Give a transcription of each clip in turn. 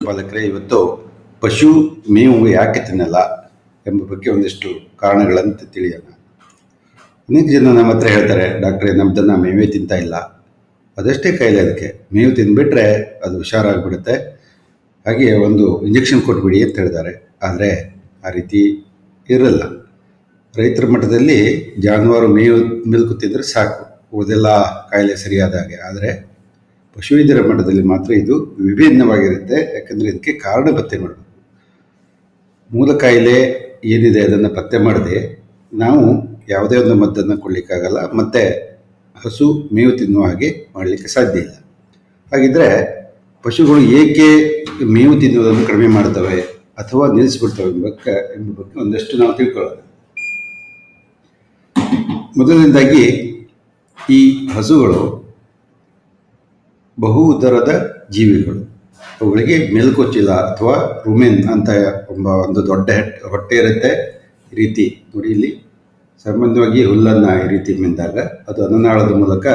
ಪಶುಪಾಲಕರೇ, ಇವತ್ತು ಪಶು ಮೇವು ಯಾಕೆ ತಿನ್ನಲ್ಲ ಎಂಬ ಬಗ್ಗೆ ಒಂದಿಷ್ಟು ಕಾರಣಗಳಂತ ತಿಳಿಯೋಣ. ಅನೇಕ ಜನ ನಮ್ಮ ಹತ್ರ ಹೇಳ್ತಾರೆ, ಡಾಕ್ಟ್ರೇ ನಮ್ದನ್ನು ಮೇವೇ ತಿಂತಾ ಇಲ್ಲ, ಅದಷ್ಟೇ ಕಾಯಿಲೆ, ಅದಕ್ಕೆ ಮೇವು ತಿಂದುಬಿಟ್ರೆ ಅದು ಹುಷಾರಾಗಿಬಿಡುತ್ತೆ, ಹಾಗೆ ಒಂದು ಇಂಜೆಕ್ಷನ್ ಕೊಟ್ಬಿಡಿ ಅಂತ ಹೇಳಿದ್ದಾರೆ. ಆದರೆ ಆ ರೀತಿ ಇರಲ್ಲ. ರೈತರ ಮಟ್ಟದಲ್ಲಿ ಜಾನುವಾರು ಮೇವು ಮಿಲ್ಕು ತಿಂದರೆ ಸಾಕು, ಉಳಿದೆಲ್ಲ ಕಾಯಿಲೆ ಸರಿಯಾದ ಹಾಗೆ. ಆದರೆ ಪಶುವೈದ್ಯರ ಮಟ್ಟದಲ್ಲಿ ಮಾತ್ರ ಇದು ವಿಭಿನ್ನವಾಗಿರುತ್ತೆ. ಯಾಕಂದರೆ ಇದಕ್ಕೆ ಕಾರಣ ಪತ್ತೆ ಮಾಡಬೇಕು. ಮೂಲ ಕಾಯಿಲೆ ಏನಿದೆ ಅದನ್ನು ಪತ್ತೆ ಮಾಡದೆ ನಾವು ಯಾವುದೇ ಒಂದು ಮದ್ದನ್ನು ಕೊಡಲಿಕ್ಕಾಗಲ್ಲ, ಮತ್ತು ಹಸು ಮೇವು ತಿನ್ನುವ ಹಾಗೆ ಮಾಡಲಿಕ್ಕೆ ಸಾಧ್ಯ ಇಲ್ಲ. ಹಾಗಿದ್ದರೆ ಪಶುಗಳು ಏಕೆ ಮೇವು ತಿನ್ನುವುದನ್ನು ಕಡಿಮೆ ಮಾಡ್ತವೆ ಅಥವಾ ನಿಲ್ಲಿಸ್ಬಿಡ್ತವೆ ಎಂಬ ಬಗ್ಗೆ ಒಂದಷ್ಟು ನಾವು ತಿಳ್ಕೊಳ್ಳೋಣ. ಮೊದಲನೇದಾಗಿ, ಈ ಹಸುಗಳು ಬಹು ಉದರದ ಜೀವಿಗಳು. ಅವುಗಳಿಗೆ ಮೆಲ್ಕೊಚ್ಚಿಲ ಅಥವಾ ರುಮೆನ್ ಅಂತ ಒಂದು ದೊಡ್ಡ ಹೊಟ್ಟೆ ಇರುತ್ತೆ. ಈ ರೀತಿ ನೋಡಿ, ಇಲ್ಲಿ ಸಾಮಾನ್ಯವಾಗಿ ಹುಲ್ಲನ್ನು ಈ ರೀತಿ ಮೆಂದಾಗ ಅದು ಅನ್ನನಾಳದ ಮೂಲಕ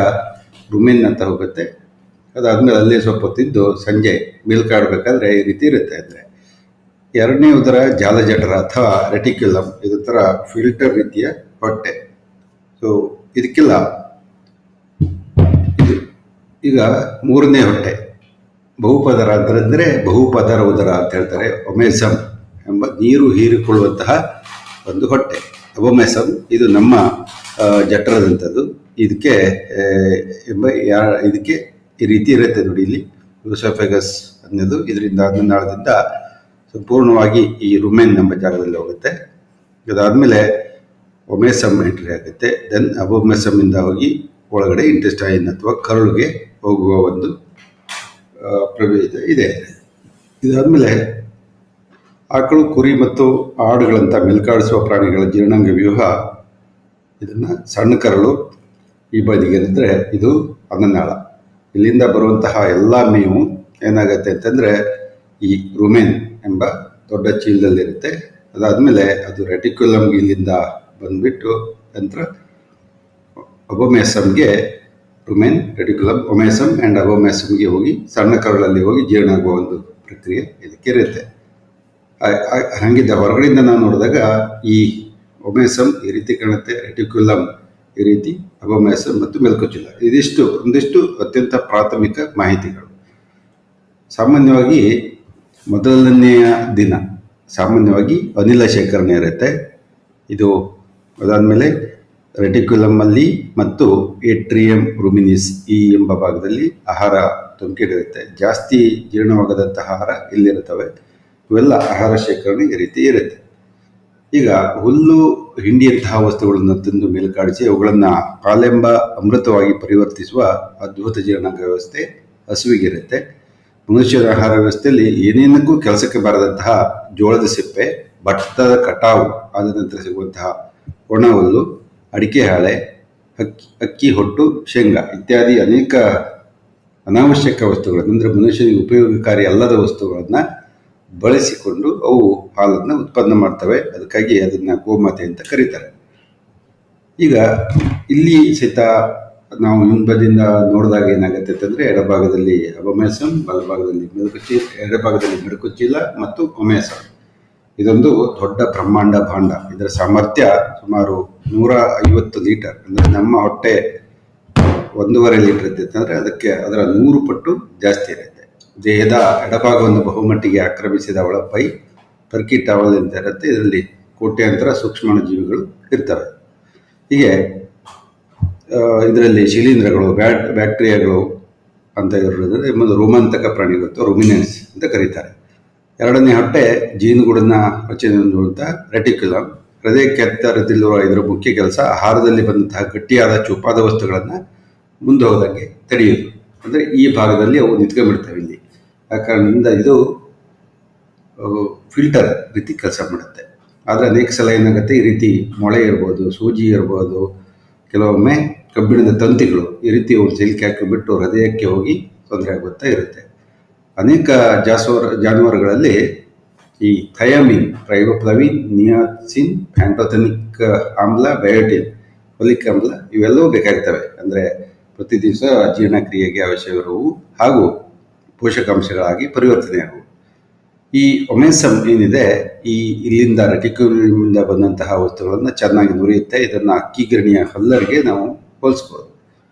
ರುಮೆನ್ ಅಂತ ಹೋಗುತ್ತೆ. ಅದಾದಮೇಲೆ ಅಲ್ಲೇ ಸ್ವಲ್ಪ ಹೊತ್ತಿದ್ದು ಸಂಜೆ ಮಿಲ್ಕಾಡಬೇಕಾದ್ರೆ ಈ ರೀತಿ ಇರುತ್ತೆ. ಅಂದರೆ ಎರಡನೇ ಉದರ ಜಾಲಜಠರ ಅಥವಾ ರೆಟಿಕ್ಯುಲಮ್, ಇದೊಂಥರ ಫಿಲ್ಟರ್ ರೀತಿಯ ಹೊಟ್ಟೆ. ಸೊ ಇದಕ್ಕೆಲ್ಲ ಈಗ ಮೂರನೇ ಹೊಟ್ಟೆ ಬಹುಪದರ ಅಂತಂದರೆ ಬಹುಪದರ ಉದರ ಅಂತ ಹೇಳ್ತಾರೆ. ಒಮೆಸಮ್ ಎಂಬ ನೀರು ಹೀರಿಕೊಳ್ಳುವಂತಹ ಒಂದು ಹೊಟ್ಟೆ, ಒಮೆಸಮ್. ಇದು ನಮ್ಮ ಜಠರದಂಥದ್ದು. ಇದಕ್ಕೆ ಈ ರೀತಿ ಇರುತ್ತೆ ನೋಡಿ, ಇಲ್ಲಿ ಯೂಸೋಫೆಗಸ್ ಅನ್ನೋದು ಇದರಿಂದ ಅನ್ನನಾಳದಿಂದ ಸಂಪೂರ್ಣವಾಗಿ ಈ ರುಮೆನ್ ಎಂಬ ಜಾಗದಲ್ಲಿ ಹೋಗುತ್ತೆ. ಇದಾದಮೇಲೆ ಒಮೆಸಮ್ ಎಂಟ್ರಿ ಆಗುತ್ತೆ. ದೆನ್ ಅಬೊಮೆಸಮ್ಮಿಂದ ಹೋಗಿ ಒಳಗಡೆ ಇಂಟೆಸ್ಟೈನ್ ಅಥವಾ ಕರುಳಿಗೆ ಹೋಗುವ ಒಂದು ಪ್ರಭೇದ ಇದೆ. ಇದಾದಮೇಲೆ ಆಕಳು, ಕುರಿ ಮತ್ತು ಆಡುಗಳಂಥ ಮೆಲ್ಕಾಡಿಸುವ ಪ್ರಾಣಿಗಳ ಜೀರ್ಣಾಂಗ ವ್ಯೂಹ, ಇದನ್ನು ಸಣ್ಣ ಕರಳು ಈ ಬದಿಗೆ ಅಂದರೆ ಇದು ಅನ್ನನಾಳ. ಇಲ್ಲಿಂದ ಬರುವಂತಹ ಎಲ್ಲ ಮೇವು ಏನಾಗುತ್ತೆ ಅಂತಂದರೆ ಈ ರುಮೆನ್ ಎಂಬ ದೊಡ್ಡ ಚೀಲದಲ್ಲಿರುತ್ತೆ. ಅದಾದಮೇಲೆ ಅದು ರೆಟಿಕ್ಯುಲಮ್ಗೆ ಇಲ್ಲಿಂದ ಬಂದುಬಿಟ್ಟು ನಂತರ ಅಬೊಮೆಸಮ್ಗೆ, ರುಮೆನ್, ರೆಟಿಕ್ಯುಲಮ್, ಒಮೆಸಮ್ ಆ್ಯಂಡ್ ಅಬೊಮೆಸಮ್ಗೆ ಹೋಗಿ ಸಣ್ಣ ಕರುಳಲ್ಲಿ ಹೋಗಿ ಜೀರ್ಣ ಆಗುವ ಒಂದು ಪ್ರಕ್ರಿಯೆ ಇದಕ್ಕೆ ಇರುತ್ತೆ. ಹಾಗಿದ್ದ ಹೊರಗಡೆಯಿಂದ ನಾವು ನೋಡಿದಾಗ ಈ ಒಮೆಸಮ್ ಈ ರೀತಿ ಕಾಣುತ್ತೆ, ರೆಟಿಕ್ಯುಲಮ್ ಈ ರೀತಿ, ಅಬೊಮೆಸಮ್ ಮತ್ತು ಮೆಲ್ಕೊಚ್ಯುಲ. ಒಂದಿಷ್ಟು ಅತ್ಯಂತ ಪ್ರಾಥಮಿಕ ಮಾಹಿತಿಗಳು. ಸಾಮಾನ್ಯವಾಗಿ ಮೊದಲನೆಯ ದಿನ ಸಾಮಾನ್ಯವಾಗಿ ಅನಿಲ ಶೇಖರಣೆ ಇರುತ್ತೆ. ಇದು ಅದಾದಮೇಲೆ ರೆಟಿಕ್ಯುಲಮ್ಮಲ್ಲಿ ಮತ್ತು ಏಟ್ರಿಯಮ್ ರುಮಿನಿಸ್ ಈ ಎಂಬ ಭಾಗದಲ್ಲಿ ಆಹಾರ ತುಂಬಿರುತ್ತೆ. ಜಾಸ್ತಿ ಜೀರ್ಣವಾಗದಂತಹ ಆಹಾರ ಇಲ್ಲಿರುತ್ತವೆ. ಇವೆಲ್ಲ ಆಹಾರ ಶೇಖರಣೆ ಈ ರೀತಿ ಇರುತ್ತೆ. ಈಗ ಹುಲ್ಲು, ಹಿಂಡಿಯಂತಹ ವಸ್ತುಗಳನ್ನು ತಿಂದು ಮೇಲ್ಕಾಡಿಸಿ ಅವುಗಳನ್ನು ಹಾಲೆಂಬ ಅಮೃತವಾಗಿ ಪರಿವರ್ತಿಸುವ ಅದ್ಭುತ ಜೀರ್ಣಾಂಗ ವ್ಯವಸ್ಥೆ ಹಸುವಿಗಿರುತ್ತೆ. ಮನುಷ್ಯರ ಆಹಾರ ವ್ಯವಸ್ಥೆಯಲ್ಲಿ ಏನೇನಕ್ಕೂ ಕೆಲಸಕ್ಕೆ ಬಾರದಂತಹ ಜೋಳದ ಸಿಪ್ಪೆ, ಭತ್ತದ ಕಟಾವು ಆದ ನಂತರ ಸಿಗುವಂತಹ ಒಣ ಹುಲ್ಲು, ಅಡಿಕೆ ಹಾಳೆ, ಅಕ್ಕಿ ಹೊಟ್ಟು, ಶೇಂಗಾ ಇತ್ಯಾದಿ ಅನೇಕ ಅನಾವಶ್ಯಕ ವಸ್ತುಗಳನ್ನು, ಅಂದರೆ ಮನುಷ್ಯನಿಗೆ ಉಪಯೋಗಕಾರಿ ಅಲ್ಲದ ವಸ್ತುಗಳನ್ನು ಬಳಸಿಕೊಂಡು ಅವು ಹಾಲನ್ನು ಉತ್ಪನ್ನ ಮಾಡ್ತವೆ. ಅದಕ್ಕಾಗಿ ಅದನ್ನು ಗೋಮಾತೆ ಅಂತ ಕರೀತಾರೆ. ಈಗ ಇಲ್ಲಿ ಸಹಿತ ನಾವು ಹಿಂಬದಿಯಿಂದ ನೋಡಿದಾಗ ಏನಾಗುತ್ತೆ ಅಂತಂದರೆ ಎಡಭಾಗದಲ್ಲಿ ಅಬೊಮೆಸಮ್, ಬಲಭಾಗದಲ್ಲಿ ಎಡಭಾಗದಲ್ಲಿ ಮೆಲ್ಕೊಚ್ಯುಲ ಮತ್ತು ಒಮೆಸಮ್. ಇದೊಂದು ದೊಡ್ಡ ಬ್ರಹ್ಮಾಂಡ ಭಾಂಡ. ಇದರ ಸಾಮರ್ಥ್ಯ ಸುಮಾರು 150 ಲೀಟರ್. ಅಂದರೆ ನಮ್ಮ ಹೊಟ್ಟೆ 1.5 ಲೀಟರ್ ಇರುತ್ತೆ ಅಂದರೆ ಅದರ 100 ಪಟ್ಟು ಜಾಸ್ತಿ ಇರುತ್ತೆ. ದೇಹದ ಎಡಭಾಗವನ್ನು ಬಹುಮಟ್ಟಿಗೆ ಆಕ್ರಮಿಸಿದ ಒಳಪೈ ಟರ್ಕಿ ಟಾವಲ್ ಅಂತ ಇರುತ್ತೆ. ಇದರಲ್ಲಿ ಕೋಟ್ಯಾಂತರ ಸೂಕ್ಷ್ಮಾಣು ಜೀವಿಗಳು ಇರ್ತವೆ. ಹೀಗೆ ಇದರಲ್ಲಿ ಶಿಲೀಂಧ್ರಗಳು, ಬ್ಯಾಕ್ಟೀರಿಯಾಗಳು ಅಂತ ಇರೋದ್ರಿಂದ ಒಂದು ರೋಮಾಂತಕ ಪ್ರಾಣಿಗಳು ಅಥವಾ ರುಮಿನೆನ್ಸ್ ಅಂತ ಕರೀತಾರೆ. ಎರಡನೇ ಹೊಟ್ಟೆ ಜೀನುಗೂಡನ್ನ ರಚನೆ ಹೊಂದುವಂಥ ರೆಟಿಕ್ಯುಲಮ್. ಹೃದಯಕ್ಕೆ ಹತ್ತಿರದಲ್ಲಿರುವ ಇದರ ಮುಖ್ಯ ಕೆಲಸ ಆಹಾರದಲ್ಲಿ ಬಂದಂತಹ ಗಟ್ಟಿಯಾದ ಚೂಪಾದ ವಸ್ತುಗಳನ್ನು ಮುಂದೆ ಹೋದಂಗೆ ತಡೆಯೋದು. ಅಂದರೆ ಈ ಭಾಗದಲ್ಲಿ ಅವು ನಿಂತ್ಕೊಂಡ್ಬಿಡ್ತವೆ ಇಲ್ಲಿ. ಆ ಕಾರಣದಿಂದ ಇದು ಫಿಲ್ಟರ್ ರೀತಿ ಕೆಲಸ ಮಾಡುತ್ತೆ. ಆದರೆ ಅನೇಕ ಸಲ ಏನಾಗುತ್ತೆ, ಈ ರೀತಿ ಮೊಳೆ ಇರ್ಬೋದು, ಸೂಜಿ ಇರ್ಬೋದು, ಕೆಲವೊಮ್ಮೆ ಕಬ್ಬಿಣದ ತಂತಿಗಳು ಈ ರೀತಿ ಒಂದು ಸಿಲ್ಕಿ ಹಾಕಿಬಿಟ್ಟು ಹೃದಯಕ್ಕೆ ಹೋಗಿ ತೊಂದರೆ ಆಗುತ್ತಾ ಇರುತ್ತೆ. ಅನೇಕ ಜಾನುವಾರುಗಳಲ್ಲಿ ಈ ಥಯಾಮಿನ್, ರೈಬೋಫ್ಲಾವಿನ್, ನಿಯಾಸಿನ್, ಪ್ಯಾಂಟೋಥೆನಿಕ್ ಆಮ್ಲ, ಬಯೋಟಿನ್, ಫೋಲಿಕ್ ಆಮ್ಲ ಇವೆಲ್ಲವೂ ಬೇಕಾಗ್ತವೆ. ಅಂದರೆ ಪ್ರತಿ ದಿವಸ ಜೀರ್ಣಕ್ರಿಯೆಗೆ ಅವಶ್ಯವಿರುವು ಹಾಗೂ ಪೋಷಕಾಂಶಗಳಾಗಿ ಪರಿವರ್ತನೆ ಆಗುವು. ಈ ಒಮೆಸಮ್ ಏನಿದೆ, ಈ ಇಲ್ಲಿಂದ ರೆಟಿಕ್ಯುಲಮಿಂದ ಬಂದಂತಹ ವಸ್ತುಗಳನ್ನು ಚೆನ್ನಾಗಿ ನುರಿಯುತ್ತೆ. ಇದನ್ನು ಅಕ್ಕಿ ಗಿರಣಿಯ ಹಲ್ಲರಿಗೆ ನಾವು ಹೋಲಿಸ್ಬೋದು.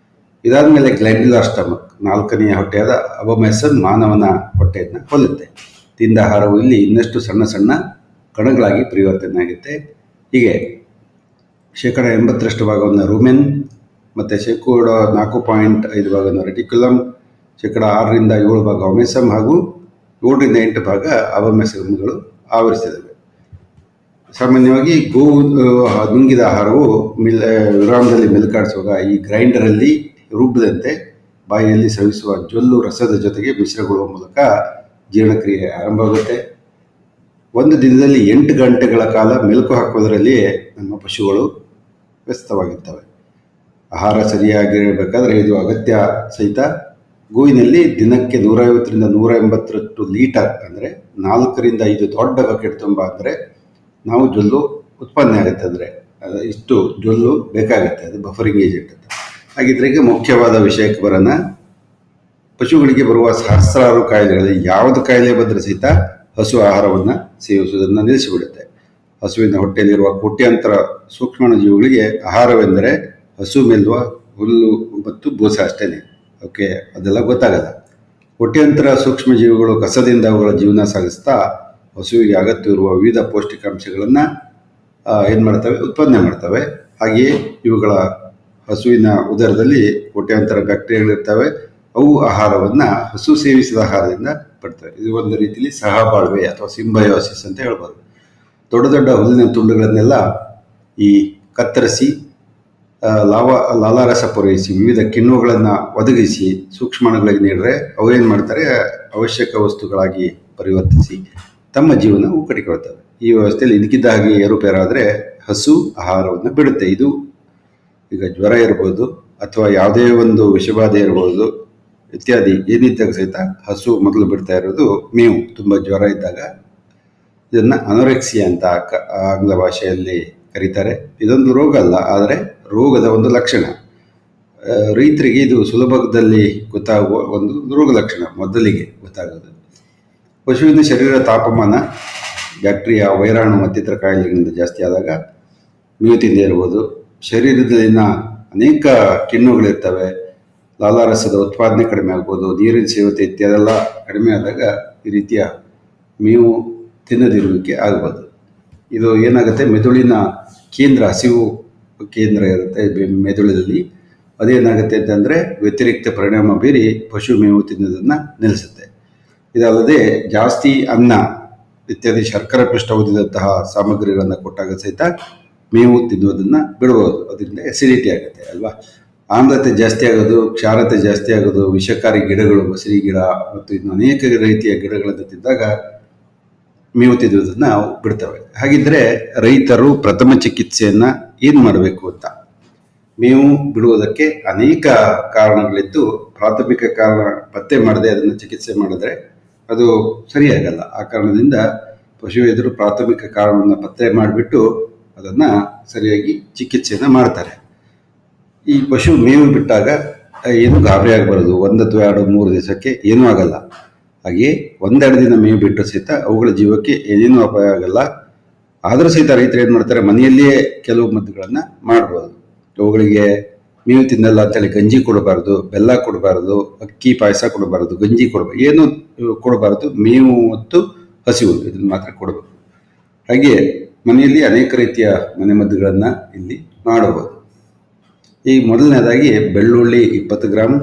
ಇದಾದಮೇಲೆ ಗ್ಲ್ಯಾಂಡ್ಯುಲಾರ್ ಸ್ಟಮಕ್, ನಾಲ್ಕನೆಯ ಹೊಟ್ಟೆಯಾದ ಅಬೋಮೆಸಮ್ ಮಾನವನ ಹೊಟ್ಟೆಯನ್ನು ಹೋಲುತ್ತೆ. ತಿಂದ ಆಹಾರವು ಇಲ್ಲಿ ಇನ್ನಷ್ಟು ಸಣ್ಣ ಸಣ್ಣ ಕಣಗಳಾಗಿ ಪರಿವರ್ತನೆ ಆಗುತ್ತೆ. ಹೀಗೆ 80% ಭಾಗವನ್ನು ರೂಮೆನ್ ಮತ್ತು 4.5 ಭಾಗವನ್ನು ರೆಟಿಕ್ಯುಲಮ್, 6ರಿಂದ 7 ಭಾಗ ಒಮೆಸಮ್ ಹಾಗೂ 7ರಿಂದ 8 ಭಾಗ ಅಬೋಮೆಸಮ್ಗಳು ಆವರಿಸಿದವೆ. ಸಾಮಾನ್ಯವಾಗಿ ಗೋವು ನುಂಗಿದ ಆಹಾರವು ವಿರಾಮದಲ್ಲಿ ಮೆಲುಕಾಡಿಸುವಾಗ ಈ ಗ್ರೈಂಡರಲ್ಲಿ ರುಬ್ಬದಂತೆ ಬಾಯಿಯಲ್ಲಿ ಸವಿಸುವ ಜೊಲ್ಲು ರಸದ ಜೊತೆಗೆ ಮಿಶ್ರಗೊಳ್ಳುವ ಮೂಲಕ ಜೀರ್ಣಕ್ರಿಯೆ ಆರಂಭವಾಗುತ್ತೆ. ಒಂದು ದಿನದಲ್ಲಿ 8 ಗಂಟೆಗಳ ಕಾಲ ಮೆಲುಕು ಹಾಕುವುದರಲ್ಲಿಯೇ ನಮ್ಮ ಪಶುಗಳು ವ್ಯಸ್ತವಾಗಿರ್ತವೆ. ಆಹಾರ ಸರಿಯಾಗಿರಬೇಕಾದ್ರೆ ಇದು ಅಗತ್ಯ ಸಹಿತ. ಗೋವಿನಲ್ಲಿ ದಿನಕ್ಕೆ 150ರಿಂದ 180 ಲೀಟರ್ ಅಂದರೆ 4ರಿಂದ 5 ದೊಡ್ಡ ಬಕೆಟ್ ತುಂಬ ಅಂದರೆ ನಾವು ಜೊಲ್ಲು ಉತ್ಪನ್ನ ಆಗುತ್ತೆ. ಅಂದರೆ ಇಷ್ಟು ಜೊಲ್ಲು ಬೇಕಾಗುತ್ತೆ, ಅದು ಬಫರಿಂಗ್ ಏಜೆಂಟ್ ಅಂತ. ಹಾಗಿದ್ರೆ ಈಗ ಮುಖ್ಯವಾದ ವಿಷಯಕ್ಕೆ ಬರೋಣ. ಪಶುಗಳಿಗೆ ಬರುವ ಸಹಸ್ರಾರು ಕಾಯಿಲೆಗಳಲ್ಲಿ ಯಾವುದು ಕಾಯಿಲೆ ಬಂದರೆ ಸಹಿತ ಹಸು ಆಹಾರವನ್ನು ಸೇವಿಸುವುದನ್ನು ನಿಲ್ಲಿಸಿಬಿಡುತ್ತೆ. ಹಸುವಿನ ಹೊಟ್ಟೆಯಲ್ಲಿರುವ ಕೋಟ್ಯಾಂತರ ಸೂಕ್ಷ್ಮಾಣು ಜೀವಿಗಳಿಗೆ ಆಹಾರವೆಂದರೆ ಹಸು ಮೇಲುವ ಹುಲ್ಲು ಮತ್ತು ಬೂಸ ಅಷ್ಟೇ. ಓಕೆ, ಅದೆಲ್ಲ ಗೊತ್ತಾಗಲ್ಲ. ಕೋಟ್ಯಾಂತರ ಸೂಕ್ಷ್ಮ ಜೀವಿಗಳು ಕಸದಿಂದ ಅವುಗಳ ಜೀವನ ಸಾಗಿಸ್ತಾ ಹಸುವಿಗೆ ಅಗತ್ಯವಿರುವ ವಿವಿಧ ಪೌಷ್ಟಿಕಾಂಶಗಳನ್ನು ಏನು ಮಾಡ್ತವೆ, ಉತ್ಪಾದನೆ ಮಾಡ್ತವೆ. ಹಾಗೆಯೇ ಇವುಗಳ ಹಸುವಿನ ಉದರದಲ್ಲಿ ಕೋಟ್ಯಾಂತರ ಬ್ಯಾಕ್ಟೀರಿಯಾಗಳಿರ್ತವೆ. ಅವು ಆಹಾರವನ್ನು ಹಸು ಸೇವಿಸಿದ ಆಹಾರದಿಂದ ಪಡ್ತವೆ. ಇದು ಒಂದು ರೀತಿಯಲ್ಲಿ ಸಹಬಾಳ್ವೆ ಅಥವಾ ಸಿಂಬಯೋಸಿಸ್ ಅಂತ ಹೇಳ್ಬೋದು. ದೊಡ್ಡ ದೊಡ್ಡ ಹುಲ್ಲಿನ ತುಂಡುಗಳನ್ನೆಲ್ಲ ಈ ಕತ್ತರಿಸಿ ಲಾಲಾರಸ ಪೂರೈಸಿ ವಿವಿಧ ಕಿಣ್ವಗಳನ್ನು ಒದಗಿಸಿ ಸೂಕ್ಷ್ಮಾಣುಗಳಿಗೆ ನೀಡಿದ್ರೆ ಅವು ಏನು ಮಾಡ್ತಾರೆ, ಅವಶ್ಯಕ ವಸ್ತುಗಳಾಗಿ ಪರಿವರ್ತಿಸಿ ತಮ್ಮ ಜೀವನ ಕಟ್ಟಿಕೊಳ್ತವೆ. ಈ ವ್ಯವಸ್ಥೆಯಲ್ಲಿ ಇದಕ್ಕಿದ್ದ ಹಾಗೆ ಏರುಪೇರಾದರೆ ಹಸು ಆಹಾರವನ್ನು ಬಿಡುತ್ತೆ. ಇದು ಈಗ ಜ್ವರ ಇರ್ಬೋದು ಅಥವಾ ಯಾವುದೇ ಒಂದು ವಿಷಬಾಧೆ ಇರ್ಬೋದು ಇತ್ಯಾದಿ ಏನಿದ್ದಾಗ ಸಹಿತ ಹಸು ಮೊದಲು ಬಿಡ್ತಾ ಇರೋದು ಮೇವು. ತುಂಬ ಜ್ವರ ಇದ್ದಾಗ ಇದನ್ನು ಅನೋರೆಕ್ಸಿಯಾ ಅಂತ ಆಂಗ್ಲ ಭಾಷೆಯಲ್ಲಿ ಕರೀತಾರೆ. ಇದೊಂದು ರೋಗ ಅಲ್ಲ, ಆದರೆ ರೋಗದ ಒಂದು ಲಕ್ಷಣ. ರೈತರಿಗೆ ಇದು ಸುಲಭದಲ್ಲಿ ಗೊತ್ತಾಗುವ ಒಂದು ರೋಗ ಲಕ್ಷಣ ಮೊದಲಿಗೆ ಗೊತ್ತಾಗೋದು. ಪಶುವಿನ ಶರೀರ ತಾಪಮಾನ, ಬ್ಯಾಕ್ಟೀರಿಯಾ, ವೈರಾಣು ಮತ್ತಿತರ ಕಾಯಿಲೆಗಳಿಂದ ಜಾಸ್ತಿ ಆದಾಗ ಮೇವು ತಿಂದೇ ಇರ್ಬೋದು. ಶರೀರದಲ್ಲಿನ ಅನೇಕ ಕಿಣ್ವಗಳಿರ್ತವೆ. ಲಾಲಾರಸದ ಉತ್ಪಾದನೆ ಕಡಿಮೆ ಆಗ್ಬೋದು, ನೀರಿನ ಸೇವತೆ ಇತ್ಯಾದೆಲ್ಲ ಕಡಿಮೆ ಆದಾಗ ಈ ರೀತಿಯ ಮೇವು ತಿನ್ನದಿರುವಿಕೆ ಆಗ್ಬೋದು. ಇದು ಏನಾಗುತ್ತೆ, ಮೆದುಳಿನ ಕೇಂದ್ರ, ಹಸಿವು ಕೇಂದ್ರ ಇರುತ್ತೆ ಮೆದುಳಿನಲ್ಲಿ. ಅದೇನಾಗುತ್ತೆ ಅಂತಂದರೆ ವ್ಯತಿರಿಕ್ತ ಪರಿಣಾಮ ಬೀರಿ ಪಶು ಮೇವು ತಿನ್ನೋದನ್ನು ನಿಲ್ಲಿಸುತ್ತೆ. ಇದಲ್ಲದೆ ಜಾಸ್ತಿ ಅನ್ನ ಇತ್ಯಾದಿ ಶರ್ಕರೆ ಪಿಷ್ಟ ಹೊಂದಿದಂತಹ ಸಾಮಗ್ರಿಗಳನ್ನು ಕೊಟ್ಟಾಗ ಸಹಿತ ಮೇವು ತಿನ್ನುವುದನ್ನು ಬಿಡ್ಬೋದು. ಅದರಿಂದ ಎಸಿಡಿಟಿ ಆಗುತ್ತೆ ಅಲ್ವಾ. ಆಮ್ಲತೆ ಜಾಸ್ತಿ ಆಗೋದು, ಕ್ಷಾರತೆ ಜಾಸ್ತಿ ಆಗೋದು, ವಿಷಕಾರಿ ಗಿಡಗಳು, ಬಸರಿ ಗಿಡ ಮತ್ತು ಇನ್ನು ಅನೇಕ ರೀತಿಯ ಗಿಡಗಳನ್ನು ತಿಂದಾಗ ಮೇವು ತಿನ್ನುವುದನ್ನು ನಾವು ಬಿಡ್ತವೆ. ಹಾಗಿದ್ದರೆ ರೈತರು ಪ್ರಥಮ ಚಿಕಿತ್ಸೆಯನ್ನು ಏನು ಮಾಡಬೇಕು ಅಂತ. ಮೇವು ಬಿಡುವುದಕ್ಕೆ ಅನೇಕ ಕಾರಣಗಳಿದ್ದು ಪ್ರಾಥಮಿಕ ಕಾರಣ ಪತ್ತೆ ಮಾಡದೆ ಅದನ್ನು ಚಿಕಿತ್ಸೆ ಮಾಡಿದ್ರೆ ಅದು ಸರಿಯಾಗಲ್ಲ. ಆ ಕಾರಣದಿಂದ ಪಶುವೈದ್ಯರು ಪ್ರಾಥಮಿಕ ಕಾರಣವನ್ನು ಪತ್ತೆ ಮಾಡಿಬಿಟ್ಟು ಅದನ್ನು ಸರಿಯಾಗಿ ಚಿಕಿತ್ಸೆಯನ್ನು ಮಾಡ್ತಾರೆ. ಈ ಪಶು ಮೇವು ಬಿಟ್ಟಾಗ ಏನು ಗಾಬರಿ ಆಗಬಾರದು. 1 ಅಥವಾ 2 3 ದಿವಸಕ್ಕೆ ಏನೂ ಆಗಲ್ಲ. ಹಾಗೆಯೇ 1-2 ದಿನ ಮೇವು ಬಿಟ್ಟು ಸಹಿತ ಅವುಗಳ ಜೀವಕ್ಕೆ ಏನೇನೂ ಅಪಾಯ ಆಗಲ್ಲ. ಆದರೂ ಸಹಿತ ರೈತರು ಏನು ಮಾಡ್ತಾರೆ, ಮನೆಯಲ್ಲಿಯೇ ಕೆಲವು ಮದ್ದುಗಳನ್ನು ಮಾಡ್ಬೋದು. ಅವುಗಳಿಗೆ ಮೇವು ತಿನ್ನಲ್ಲ ಅಂತೇಳಿ ಗಂಜಿ ಕೊಡಬಾರ್ದು, ಬೆಲ್ಲ ಕೊಡಬಾರ್ದು, ಅಕ್ಕಿ ಪಾಯಸ ಕೊಡಬಾರ್ದು, ಗಂಜಿ ಕೊಡಬಾರ್ದು, ಏನು ಕೊಡಬಾರ್ದು. ಮೇವು ಮತ್ತು ಹಸಿವು ಇದನ್ನು ಮಾತ್ರ ಕೊಡಬೇಕು. ಹಾಗೆಯೇ ಮನೆಯಲ್ಲಿ ಅನೇಕ ರೀತಿಯ ಮನೆಮದ್ದುಗಳನ್ನು ಇಲ್ಲಿ ಮಾಡಬಹುದು. ಈ ಮೊದಲನೇದಾಗಿ ಬೆಳ್ಳುಳ್ಳಿ 20 ಗ್ರಾಮ್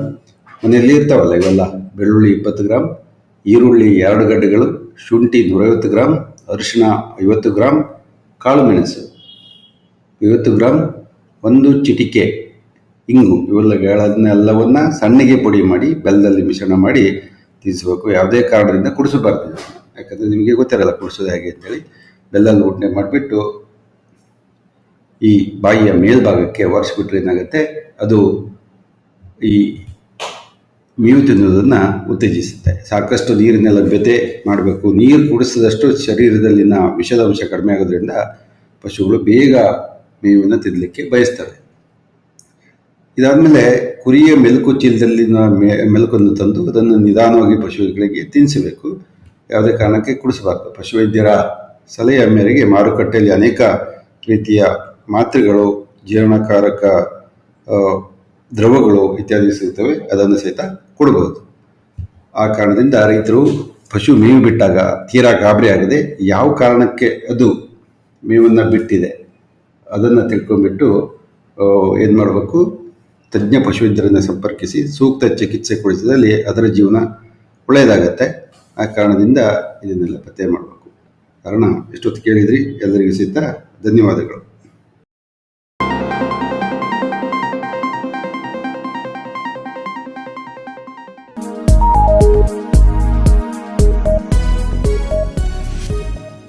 ಮನೆಯಲ್ಲಿ ಇರ್ತಾವಲ್ಲ ಇವೆಲ್ಲ. ಬೆಳ್ಳುಳ್ಳಿ 20 ಗ್ರಾಮ್, ಈರುಳ್ಳಿ 2 ಗಡ್ಡೆಗಳು, ಶುಂಠಿ 150 ಗ್ರಾಮ್, ಅರಿಶಿಣ 50 ಗ್ರಾಮ್, ಕಾಳು ಮೆಣಸು 50 ಗ್ರಾಮ್, 1 ಚಿಟಿಕೆ ಇಂಗು, ಇವೆಲ್ಲವನ್ನ ಸಣ್ಣಗೆ ಪುಡಿ ಮಾಡಿ ಬೆಲ್ಲದಲ್ಲಿ ಮಿಶ್ರಣ ಮಾಡಿ ತಿನ್ನಿಸಬೇಕು. ಯಾವುದೇ ಕಾರಣದಿಂದ ಕುಡಿಸಬಾರ್ದು. ಯಾಕಂದರೆ ನಿಮಗೆ ಗೊತ್ತಿರಲ್ಲ ಕುಡಿಸೋದು ಹೇಗೆ ಅಂತೇಳಿ. ಬೆಲ್ಲಲ್ಲಿ ಉಂಡೆ ಮಾಡಿಬಿಟ್ಟು ಈ ಬಾಯಿಯ ಮೇಲ್ಭಾಗಕ್ಕೆ ಒರೆಸ್ಬಿಟ್ರೆ ಏನಾಗುತ್ತೆ, ಅದು ಈ ಮೇವು ತಿನ್ನುವುದನ್ನು ಉತ್ತೇಜಿಸುತ್ತೆ. ಸಾಕಷ್ಟು ನೀರಿನ ಲಭ್ಯತೆ ಮಾಡಬೇಕು. ನೀರು ಕುಡಿಸಿದಷ್ಟು ಶರೀರದಲ್ಲಿನ ವಿಷದ ಅಂಶ ಕಡಿಮೆ ಆಗೋದ್ರಿಂದ ಪಶುಗಳು ಬೇಗ ಮೇವನ್ನು ತಿನ್ನಲಿಕ್ಕೆ ಬಯಸ್ತವೆ. ಇದಾದಮೇಲೆ ಕುರಿಯ ಮೆಲುಕು ಚೀಲದಲ್ಲಿನ ಮೆಲುಕನ್ನು ತಂದು ಅದನ್ನು ನಿಧಾನವಾಗಿ ಪಶುಗಳಿಗೆ ತಿನ್ನಿಸಬೇಕು. ಯಾವುದೇ ಕಾರಣಕ್ಕೆ ಕುಡಿಸಬಾರ್ದು. ಪಶುವೈದ್ಯರ ಸಲಹೆಯ ಮೇರೆಗೆ ಮಾರುಕಟ್ಟೆಯಲ್ಲಿ ಅನೇಕ ರೀತಿಯ ಮಾತ್ರೆಗಳು, ಜೀರ್ಣಕಾರಕ ದ್ರವಗಳು ಇತ್ಯಾದಿ ಸಿಗುತ್ತವೆ. ಅದನ್ನು ಸಹಿತ ಕೊಡಬಹುದು. ಆ ಕಾರಣದಿಂದ ರೈತರು ಪಶು ಮೇವು ಬಿಟ್ಟಾಗ ತೀರಾ ಗಾಬರಿ ಆಗದೆ ಯಾವ ಕಾರಣಕ್ಕೆ ಅದು ಮೇವನ್ನು ಬಿಟ್ಟಿದೆ ಅದನ್ನು ತಿಳ್ಕೊಂಡ್ಬಿಟ್ಟು ಏನು ಮಾಡಬೇಕು, ತಜ್ಞ ಪಶುವೈದ್ಯರನ್ನು ಸಂಪರ್ಕಿಸಿ ಸೂಕ್ತ ಚಿಕಿತ್ಸೆ ಕೊಡಿಸಿದಲ್ಲಿ ಅದರ ಜೀವನ ಒಳ್ಳೆಯದಾಗತ್ತೆ. ಆ ಕಾರಣದಿಂದ ಇದನ್ನೆಲ್ಲ ಪತ್ತೆ ಮಾಡಬೇಕು. ಕಾರಣ ಎಷ್ಟೊತ್ತು ಕೇಳಿದ್ರಿ, ಎಲ್ಲರಿಗೂ ಸಹಿತ ಧನ್ಯವಾದಗಳು.